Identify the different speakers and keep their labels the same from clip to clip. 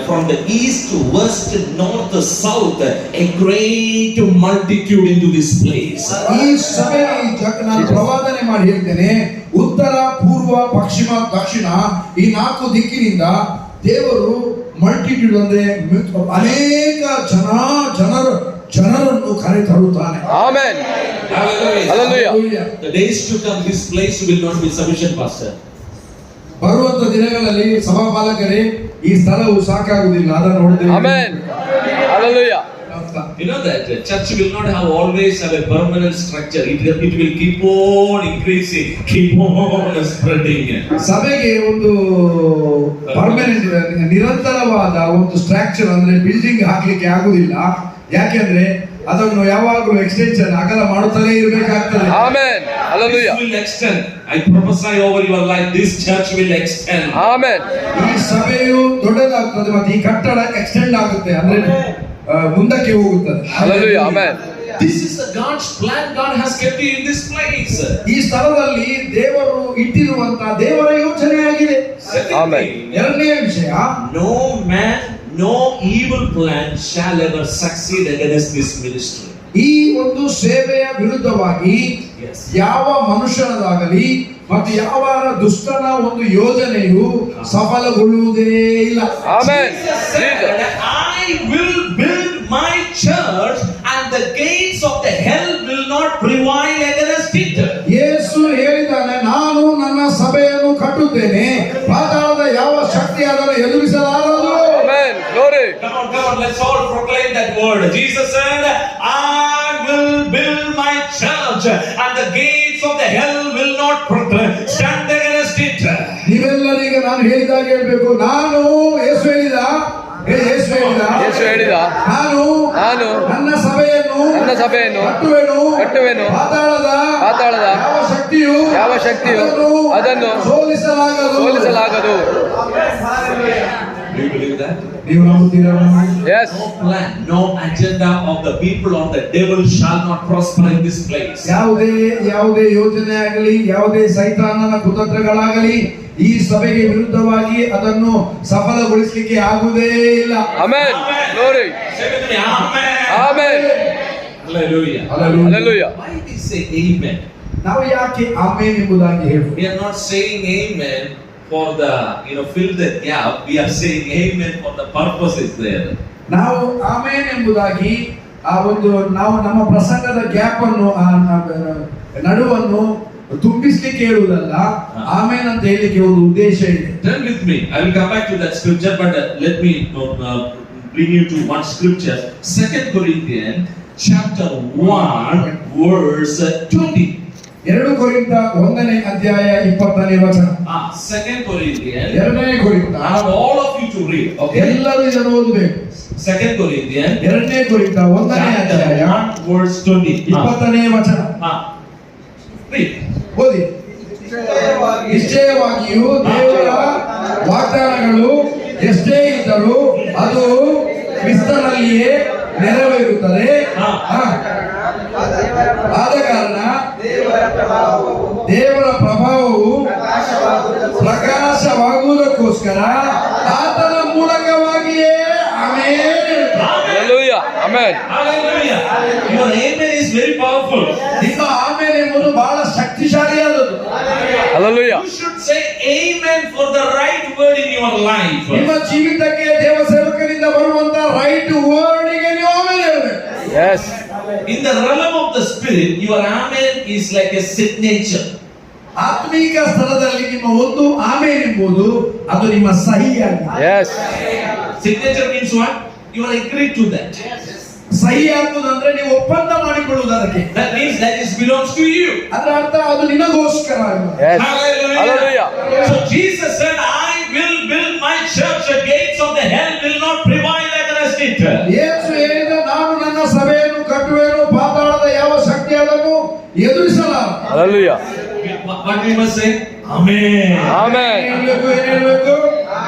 Speaker 1: from the east, west, north, south, a great multitude into this place.
Speaker 2: ಈ ಸಭೆ ನಾನು ಪ್ರವಾದನೆ ಮಾಡಿ ಹೇಳ್ತೇನೆ, ಉತ್ತರ, ಪೂರ್ವ, ಪಶ್ಚಿಮ, ದಕ್ಷಿಣ ಈ 4 ದಿಕ್ಕಿನಿಂದ ದೇವರು ಮಲ್ಟಿಟ್ಯೂಡ್ ಅಂದ್ರೆ ಅನೇಕ ಜನರನ್ನು ಕರೆ ತರುತ್ತಾನೆ.
Speaker 3: Amen. Hallelujah.
Speaker 1: The days to come, this place will not be sufficient, pastor.
Speaker 2: ಬರುವಂತ ದಿನಗಳಲ್ಲಿ ಸಭಾಪಾಲಕರೇ ಈ ಸ್ಥಳವು ಸಾಕಾಗುವುದಿಲ್ಲ, ಅದನ್ನು ನೋಡ್ತೇವೆ.
Speaker 3: Amen. Hallelujah.
Speaker 1: You know that church will not always have a permanent structure. It will keep on increasing, keep on spreading.
Speaker 2: ಸಭೆಗೆ ಒಂದು permanent ನಿರಂತರವಾದ ಒಂದು ಸ್ಟ್ರಕ್ಚರ್ ಅಂದ್ರೆ ಬಿಲ್ಡಿಂಗ್ ಹಾಕ್ಲಿಕ್ಕೆ ಆಗುದಿಲ್ಲ. ಯಾಕೆಂದ್ರೆ ಅದನ್ನು ಯಾವಾಗಲೂ ಎಕ್ಸ್ಟೆನ್ಷನ್ ಅಗಲ ಮಾಡುತ್ತಲೇ ಇರಬೇಕಾಗ್ತದೆ.
Speaker 3: Amen. Hallelujah.
Speaker 1: This will extend. I prophesy over your life, this church will extend.
Speaker 3: Amen.
Speaker 2: ಈ ಸಭೆಯು ದೊಡ್ಡದಾಗ್ತದೆ ಮತ್ತು ಈ ಕಟ್ಟಡ ಎಕ್ಸ್ಟೆಂಡ್ ಆಗುತ್ತೆ, ಅಂದ್ರೆ ಮುಂದಕ್ಕೆ ಹೋಗುತ್ತದೆ.
Speaker 3: Hallelujah. Amen.
Speaker 1: This is the God's plan. God has kept you in this place.
Speaker 2: ಈ ಸ್ಥಳದಲ್ಲಿ ದೇವರು ಇಟ್ಟಿರುವಂತ ದೇವರ ಯೋಚನೆಯಾಗಿದೆ.
Speaker 3: Amen.
Speaker 2: ಎರಡನೇ ವಿಷಯ,
Speaker 1: no man, no evil plan shall ever succeed against this ministry.
Speaker 2: ಈ ಒಂದು ಸೇವೆಯ ವಿರುದ್ಧವಾಗಿ ಯಾವ ಮನುಷ್ಯನದಾಗಲಿ ಮತ್ತು ಯಾವ ದುಷ್ಟನ ಒಂದು ಯೋಜನೆಯು ಸಫಲಗೊಳ್ಳುವುದೇ ಇಲ್ಲ.
Speaker 3: Amen.
Speaker 1: I will build my church and the gates of the hell will not prevail against it.
Speaker 2: ಯೇಸು ಹೇಳಿದ್ದಾನೆ, ನಾನು ನನ್ನ ಸಭೆಯನ್ನು ಕಟ್ಟುತ್ತೇನೆ, ಪಾತಾಳದ ಯಾವ ಶಕ್ತಿ ಅದನ್ನು ಎದುರಿಸಲಾರದು.
Speaker 3: Amen. Glory.
Speaker 1: Come on, let's all proclaim that word. Jesus said, I will build my church and the gates of the hell will not stand against it.
Speaker 2: ನೀವೆಲ್ಲರೀಗ ನಾನು ಹೇಳಿದಾಗ ಹೇಳ್ಬೇಕು, ನಾನು ಯೇಸು ಹೇಳಿದ ನಾನು ನನ್ನ ಸಭೆಯನ್ನು ಕಟ್ಟುವೆನು, ಪಾತಾಳದ ಯಾವ ಶಕ್ತಿಯು ಅದನ್ನು ಸೋಲಿಸಲಾಗದು.
Speaker 1: Do you believe that?
Speaker 2: ನೀವು ನಂಬುತ್ತೀರಾ?
Speaker 3: Yes.
Speaker 1: No plan, no agenda of the people or the devil shall not prosper in this place.
Speaker 2: ಯಾವುದೇ ಯೋಜನೆ ಆಗಲಿ, ಯಾವುದೇ ಸೈತಾನನ ಕುತಂತ್ರಗಳಾಗಲಿ ಈ ಸಭೆಗೆ ವಿರುದ್ಧವಾಗಿ ಅದನ್ನು ಸಫಲಗೊಳಿಸಲಿಕ್ಕೆ ಆಗುವುದೇ ಇಲ್ಲ.
Speaker 3: Amen. Glory.
Speaker 1: Say with me, amen.
Speaker 3: Amen.
Speaker 1: Hallelujah.
Speaker 3: Hallelujah.
Speaker 1: Why we say amen?
Speaker 2: ನಾವು ಯಾಕೆ ಆಮೆನ್ ಎಂಬುದಾಗಿ ಹೇಳುವುದು?
Speaker 1: We are not saying amen for the fill the gap. We are saying amen for the purpose is there.
Speaker 2: ನಾವು amen ಎಂಬುದಾಗಿ ನಾವು ನಮ್ಮ ಪ್ರಸಂಗದ gap ಅನ್ನು ನಡುವನ್ನು ತುಂಬಿಸಲಿಕ್ಕೆ ಹೇಳುವುದಲ್ಲ, amen ಅಂತ ಹೇಳಿಕ್ಕೆ ಒಂದು ಉದ್ದೇಶ ಇದೆ.
Speaker 1: Turn with me. I will come back to that scripture, but let me bring you to one scripture. 2 Corinthians chapter 1 verse 20.
Speaker 2: 2 ಕೊರಿಂಥ 1ನೇ ಅಧ್ಯಾಯ 20ನೇ ವಚನ.
Speaker 1: 2 Corinthians.
Speaker 2: 2ನೇ ಕೊರಿಂಥ.
Speaker 1: I want all of you to read. Okay.
Speaker 2: ಎಲ್ಲರೂ ಇದನ್ನು ಓದಬೇಕು.
Speaker 1: 2 Corinthians.
Speaker 2: 2ನೇ ಕೊರಿಂಥ 1ನೇ ಅಧ್ಯಾಯ
Speaker 1: 1 verse 20.
Speaker 2: 20ನೇ ವಚನ.
Speaker 1: Read.
Speaker 2: ಓದಿ. ನಿಶ್ಚಯವಾಗಿಯೂ ದೇವರ ವಾಗ್ದಾನಗಳು ಎಷ್ಟೇ ಇದ್ದರೂ ಅದು ಕ್ರಿಸ್ತನಲ್ಲಿಯೇ ನೆರವೇರುತ್ತದೆ. ಆದ ಕಾರಣ ದೇವರ ಪ್ರಭಾವವು ಪ್ರಕಾಶವಾಗುವುದಕ್ಕೋಸ್ಕರ ಆತನ ಮೂಲಕವಾಗಿಯೇ amen.
Speaker 3: Hallelujah. Amen.
Speaker 1: Hallelujah. Your amen is very powerful.
Speaker 2: ನಿಮ್ಮ ಆಮೆನ್ ಎಂಬುದು ಬಹಳ ಶಕ್ತಿಶಾಲಿಯಾದದ್ದು.
Speaker 3: Hallelujah.
Speaker 1: You should say amen for the right word in your life.
Speaker 2: ನಿಮ್ಮ ಜೀವಿತಕ್ಕೆ ದೇವ ಸೇವಕರಿಂದ ಬರುವಂತ ರೈಟ್ ವರ್ಡ್ ಗೆ ನೀವು ಆಮೆನ್ ಹೇಳಬೇಕು.
Speaker 3: Yes.
Speaker 1: In the realm of the spirit, your amen is like a signature.
Speaker 2: ಆತ್ಮೀಕ ಸ್ಥಳದಲ್ಲಿ ನಿಮ್ಮ ಒಂದು ಆಮೆನ್ ಎಂಬುದು ಅದು ನಿಮ್ಮ ಸಹಿಯಾಗಿದೆ.
Speaker 3: Yes.
Speaker 1: Signature means what? You are agreed to that.
Speaker 2: ಸಹಿ ಹಾಕುವುದಂದ್ರೆ ನೀವು ಒಪ್ಪಂದ ಮಾಡಿಕೊಳ್ಳುವುದು ಅದಕ್ಕೆ.
Speaker 1: That means that is belongs to you.
Speaker 2: ಅದರ ಅರ್ಥ ಅದು ನಿನಗೋಸ್ಕರ.
Speaker 3: Yes.
Speaker 1: Hallelujah.
Speaker 3: Hallelujah.
Speaker 1: So Jesus said, I will build my church, the gates of the hell will not prevail against it.
Speaker 2: ಯೇಸು ಹೇಳಿದ, ನಾನು ನನ್ನ ಸಭೆಯನ್ನು ಕಟ್ಟುವೆನು, ಪಾತಾಳದ ಯಾವ ಶಕ್ತಿ ಅದನ್ನು ಎದುರಿಸಲಾರದು.
Speaker 3: Hallelujah.
Speaker 1: What we must say? Amen.
Speaker 3: Amen.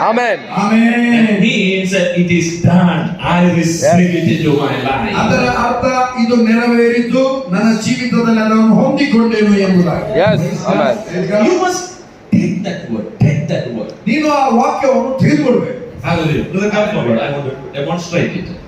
Speaker 3: Amen.
Speaker 2: Amen.
Speaker 1: That means it is done. I receive it into my life.
Speaker 2: ಅದರ ಅರ್ಥ ಇದು ನೆರವೇರಿತು, ನನ್ನ ಜೀವಿತದಲ್ಲಿ ಅದನ್ನು ಹೊಂದಿಕೊಂಡೆನು ಎಂಬುದಾಗಿ.
Speaker 3: Yes. Amen.
Speaker 1: You must take that word. Take that word.
Speaker 2: ನೀನು ಆ ವಾಕ್ಯವನ್ನು ತೆಗೆದುಕೊಳ್ಳಬೇಕು.
Speaker 1: Hallelujah. Brother, come forward. I want to demonstrate it.